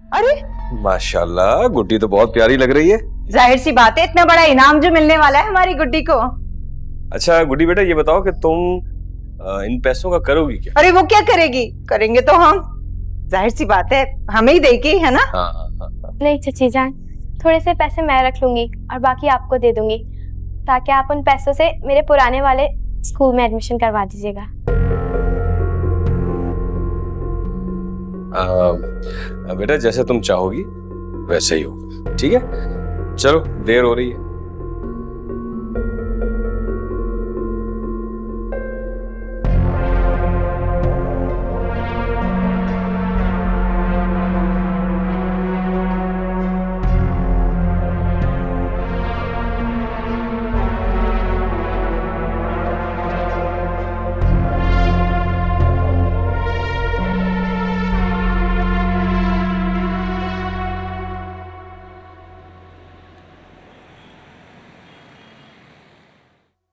अरे माशाल्लाह, गुड्डी तो बहुत प्यारी लग रही है। जाहिर सी बात है, इतना बड़ा इनाम जो मिलने वाला है हमारी गुड्डी को। अच्छा गुड्डी बेटा, ये बताओ कि तुम इन पैसों का करोगी क्या? अरे वो क्या करेगी, करेंगे तो हम, जाहिर सी बात है हमें ही देगी, है ना? हाँ। नहीं चची जान, थोड़े से पैसे मैं रख लूंगी और बाकी आपको दे दूंगी, ताकि आप उन पैसों से मेरे पुराने वाले स्कूल में एडमिशन करवा दीजिएगा। बेटा जैसे तुम चाहोगी वैसे ही होगा, ठीक है? चलो देर हो रही है।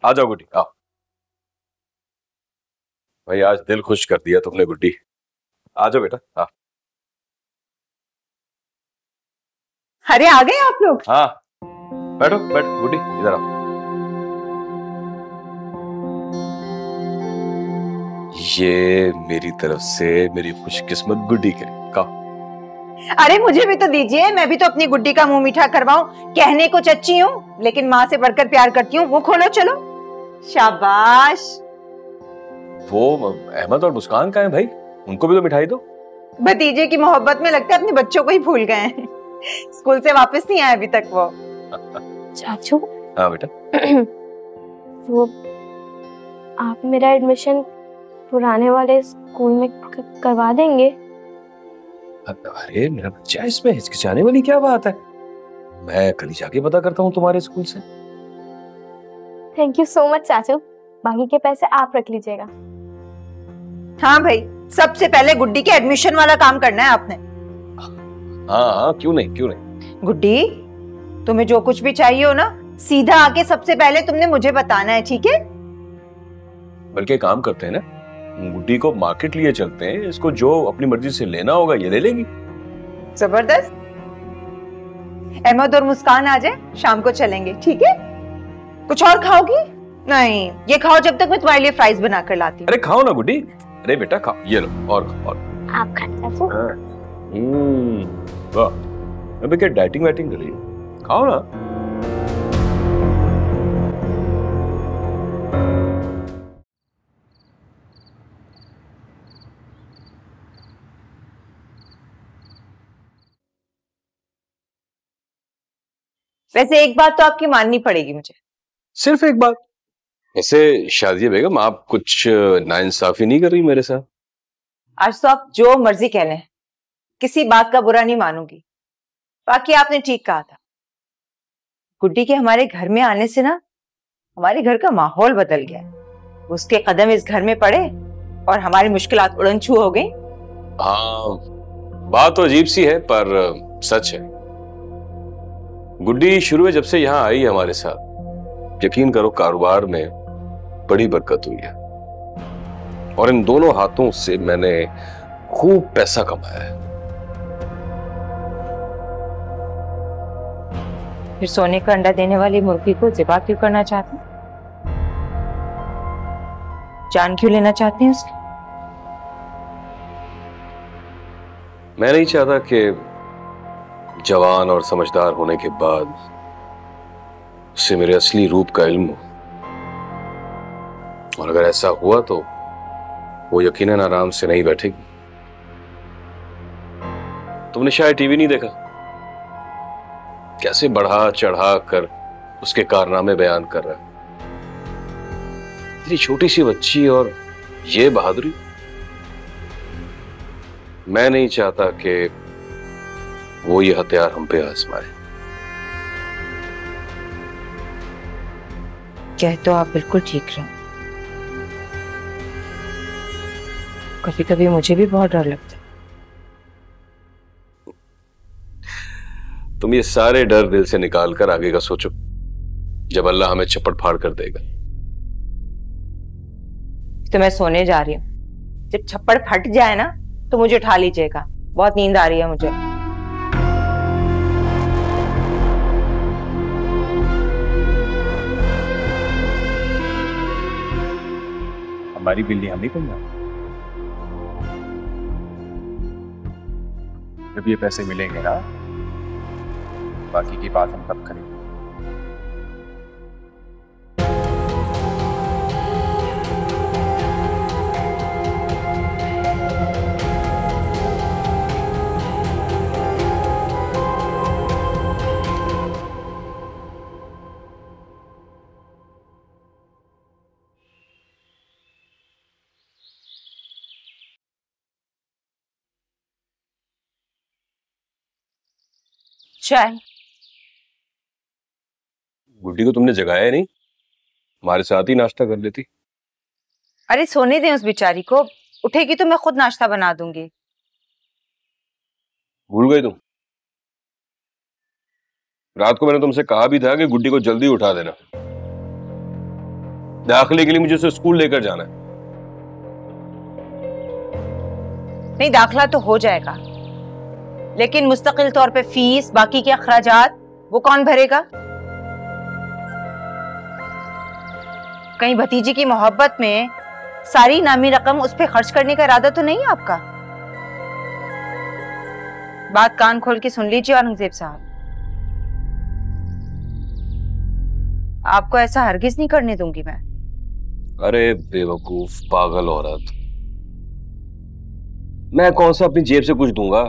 आ जाओ गुड्डी, आओ। भाई आज दिल खुश कर दिया तुमने गुड्डी। आ जाओ बेटा, हाँ। अरे आ गए आप लोग? हाँ बैठो बैठो गुड्डी, इधर आओ। ये मेरी तरफ से मेरी खुशकिस्मत गुड्डी के लिए, कहो। अरे मुझे भी तो दीजिए, मैं भी तो अपनी गुड्डी का मुंह मीठा करवाऊं। कहने को चच्ची हूँ लेकिन माँ से बढ़कर प्यार करती हूँ। वो खोलो, चलो। शाबाश। वो अहमद और मुस्कान कहाँ हैं भाई? उनको भी तो मिठाई दो। भतीजे की मोहब्बत में लगता है अपने बच्चों को ही भूल गए हैं। स्कूल से वापस नहीं आए अभी तक वो। चाचू। हाँ बेटा। वो आप मेरा एडमिशन पुराने वाले स्कूल में करवा देंगे? अरे मेरा बच्चा, इसमें हिचकिचाने वाली क्या बात है? मैं कल ही जाके पता करता हूँ तुम्हारे स्कूल से। थैंक यू सो मच चाचू, बाकी के पैसे आप रख लीजिएगा। हाँ भाई, सबसे पहले गुड्डी के एडमिशन वाला काम करना है आपने। हाँ क्यों नहीं। गुड्डी, तुम्हें जो कुछ भी चाहिए हो ना, सीधा आके सबसे पहले तुमने मुझे बताना है, ठीक है? बल्कि काम करते हैं ना, गुड्डी को मार्केट लिए चलते हैं, इसको जो अपनी मर्जी से लेना होगा ये ले लेगी। जबरदस्त। अहमद और मुस्कान आ जाए, शाम को चलेंगे, ठीक है? कुछ और खाओगी? नहीं, ये खाओ जब तक मैं तुम्हारे लिए फ्राइज बना कर लाती हूँ। अरे खाओ ना गुड्डी। अरे बेटा खाओ, ये लो और खाओ और। आप खाते चाचू? वाह, अबे क्या डाइटिंग वाइटिंग कर रही हो? खाओ ना। वैसे एक बात तो आपकी माननी पड़ेगी मुझे। सिर्फ एक बात? ऐसे शादिया बेगम, आप कुछ नाइंसाफी नहीं कर रही मेरे साथ? आज तो आप जो मर्जी कह लें, किसी बात का बुरा नहीं मानूंगी। बाकी आपने ठीक कहा था, गुड्डी के हमारे घर में आने से ना हमारे घर का माहौल बदल गया। उसके कदम इस घर में पड़े और हमारी मुश्किलात उड़न-छू हो गई। हाँ, बात तो अजीब सी है पर सच है। गुड्डी शुरू में जब से यहाँ आई हमारे साथ, यकीन करो कारोबार में बड़ी बरकत हुई है और इन दोनों हाथों से मैंने खूब पैसा कमाया है। फिर सोने का अंडा देने वाली मुर्गी को ज़िबा क्यों करना चाहते हैं? जान क्यों लेना चाहते हैं उसकी? मैं नहीं चाहता कि जवान और समझदार होने के बाद उससे मेरे असली रूप का इल्म हो, और अगर ऐसा हुआ तो वो यकीनन आराम से नहीं बैठेगी। तुमने शायद टीवी नहीं देखा, कैसे बढ़ा चढ़ा कर उसके कारनामे बयान कर रहा है। इतनी छोटी सी बच्ची और ये बहादुरी। मैं नहीं चाहता कि वो ये हथियार हम पे आजमाए। कह तो आप बिल्कुल ठीक रहे। कभी कभी मुझे भी बहुत डर लगता है। तुम ये सारे डर दिल से निकाल कर आगे का सोचो, जब अल्लाह हमें चप्पड़ फाड़ कर देगा। तो मैं सोने जा रही हूँ, जब छप्पड़ फट जाए ना तो मुझे उठा लीजिएगा, बहुत नींद आ रही है मुझे। हमारी बिल्ली हम नहीं बनना। जब ये पैसे मिलेंगे ना, बाकी की बात हम तब करेंगे। चाय। गुड्डी को तुमने जगाया नहीं? हमारे साथ ही नाश्ता कर लेती। अरे सोने दें उस बेचारी को, उठेगी तो मैं खुद नाश्ता बना दूंगी। भूल गई तुम? रात को मैंने तुमसे कहा भी था कि गुड्डी को जल्दी उठा देना। दाखिले के लिए मुझे उसे स्कूल लेकर जाना है। नहीं, दाखिला तो हो जाएगा, लेकिन मुस्तकिल तौर पे फीस, बाकी के अखराजात वो कौन भरेगा? कहीं भतीजी की मोहब्बत में सारी नामी रकम उस पे खर्च करने का इरादा तो नहीं है आपका? बात कान खोल के सुन लीजिए औरंगजेब साहब, आपको ऐसा हरगिज नहीं करने दूंगी मैं। अरे बेवकूफ पागल औरत, मैं कौन सा अपनी जेब से कुछ दूंगा?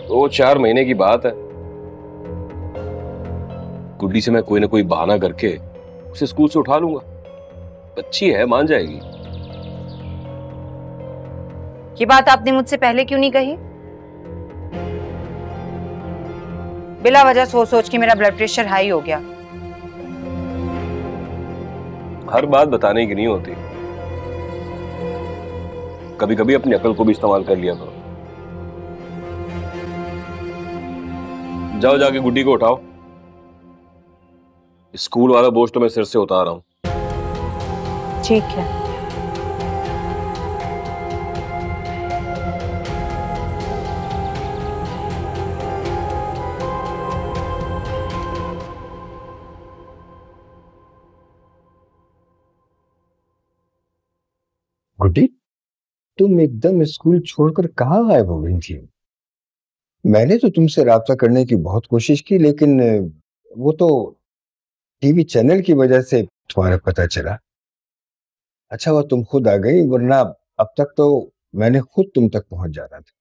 2-4 महीने की बात है। गुड्डी से मैं कोई ना कोई बहाना करके उसे स्कूल से उठा लूंगा। बच्ची है, मान जाएगी। ये बात आपने मुझसे पहले क्यों नहीं कही? बिला वजह सोच सोच के मेरा ब्लड प्रेशर हाई हो गया। हर बात बताने की नहीं होती, कभी कभी अपनी अकल को भी इस्तेमाल कर लिया करो। जाओ जाके गुड्डी को उठाओ। स्कूल वाला बोझ तो मैं सिर से उतार रहा हूं। ठीक है। गुड्डी, तुम एकदम स्कूल छोड़कर कहाँ गायब हो गई थी? मैंने तो तुमसे राब्ता करने की बहुत कोशिश की, लेकिन वो तो टीवी चैनल की वजह से तुम्हारा पता चला। अच्छा हुआ तुम खुद आ गई, वरना अब तक तो मैंने खुद तुम तक पहुंच जाना था।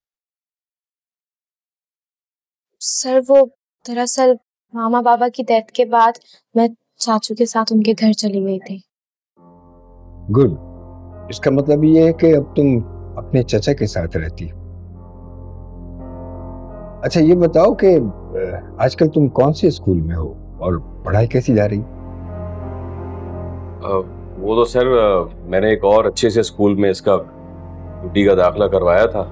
सर वो दरअसल मामा बाबा की डेथ के बाद मैं चाचू के साथ उनके घर चली गई थी। गुड, इसका मतलब ये है कि अब तुम अपने चचा के साथ रहती हो। अच्छा ये बताओ कि आजकल तुम कौन से स्कूल में हो और पढ़ाई कैसी जा रही? वो तो सर मैंने एक और अच्छे से स्कूल में इसका गुड्डी का दाखिला करवाया था,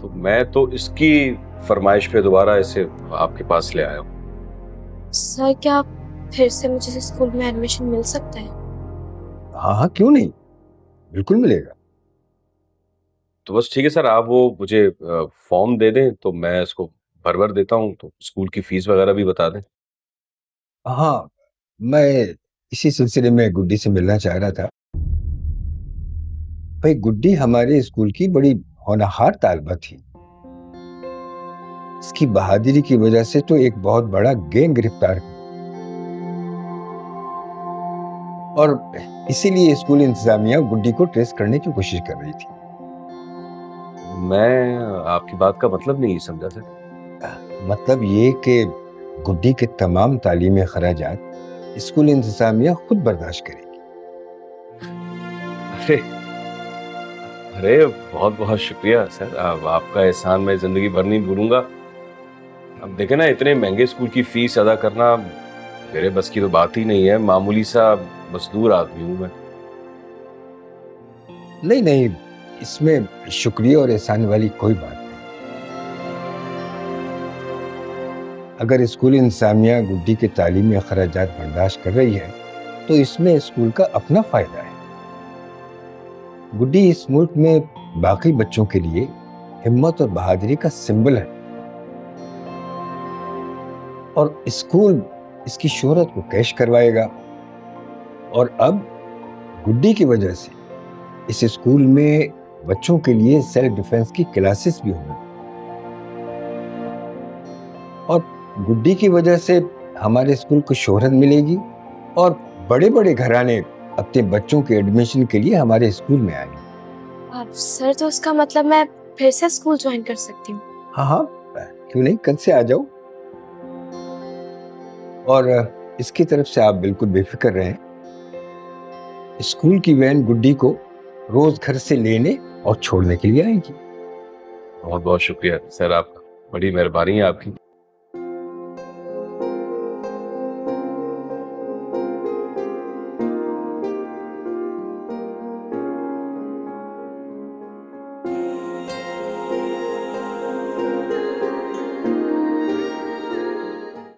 तो मैं तो इसकी फरमाइश पे दोबारा इसे आपके पास ले आया हूँ। सर क्या फिर से मुझे स्कूल में एडमिशन मिल सकता है? हाँ हाँ, क्यों नहीं, बिल्कुल मिलेगा। तो बस ठीक है सर, आप वो मुझे फॉर्म दे दें तो मैं इसको भर देता हूँ, तो स्कूल की फीस वगैरह भी बता दें। हाँ, मैं इसी सिलसिले में गुड्डी से मिलना चाह रहा था। भाई गुड्डी हमारे स्कूल की बड़ी होनहार तालबा थी। इसकी बहादुरी की वजह से तो एक बहुत बड़ा गैंग गिरफ्तार हुआ, और इसीलिए स्कूल इंतजामिया गुड्डी को ट्रेस करने की कोशिश कर रही थी। मैं आपकी बात का मतलब नहीं समझा सर। मतलब ये कि गुड्डी के तमाम तालीमी खर्चात स्कूल इंतजामिया खुद बर्दाश्त करेगी। अरे अरे बहुत बहुत शुक्रिया सर, अब आपका एहसान मैं जिंदगी भर नहीं भूलूंगा। अब देखे ना, इतने महंगे स्कूल की फीस अदा करना मेरे बस की तो बात ही नहीं है। मामूली सा मजदूर आदमी हूं मैं। नहीं नहीं, इसमें शुक्रिया और एहसान वाली कोई बात नहीं। अगर स्कूल इंतजामिया गुड्डी के तालीमी अखराजात बर्दाश्त कर रही है तो इसमें स्कूल का अपना फायदा है। गुड्डी इस मुल्क में बाकी बच्चों के लिए हिम्मत और बहादुरी का सिंबल है, और स्कूल इसकी शोहरत को कैश करवाएगा। और अब गुड्डी की वजह से इस स्कूल में बच्चों के लिए सेल्फ डिफेंस की क्लासेस भी होंगी। और गुड्डी की वजह से हमारे स्कूल को शोहरत मिलेगी और बड़े बड़े घराने अपने बच्चों के एडमिशन के लिए हमारे स्कूल में आएंगे। सर, तो उसका मतलब मैं फिर से स्कूल ज्वाइन कर सकती हूँ? हाँ हाँ, क्यों नहीं, कल से आ जाओ। और इसकी तरफ से आप बिल्कुल बेफिक्र रहें। स्कूल की वैन गुड्डी को रोज घर से लेने और छोड़ने के लिए आएगी। बहुत बहुत शुक्रिया सर, आपका, बड़ी मेहरबानी है आपकी।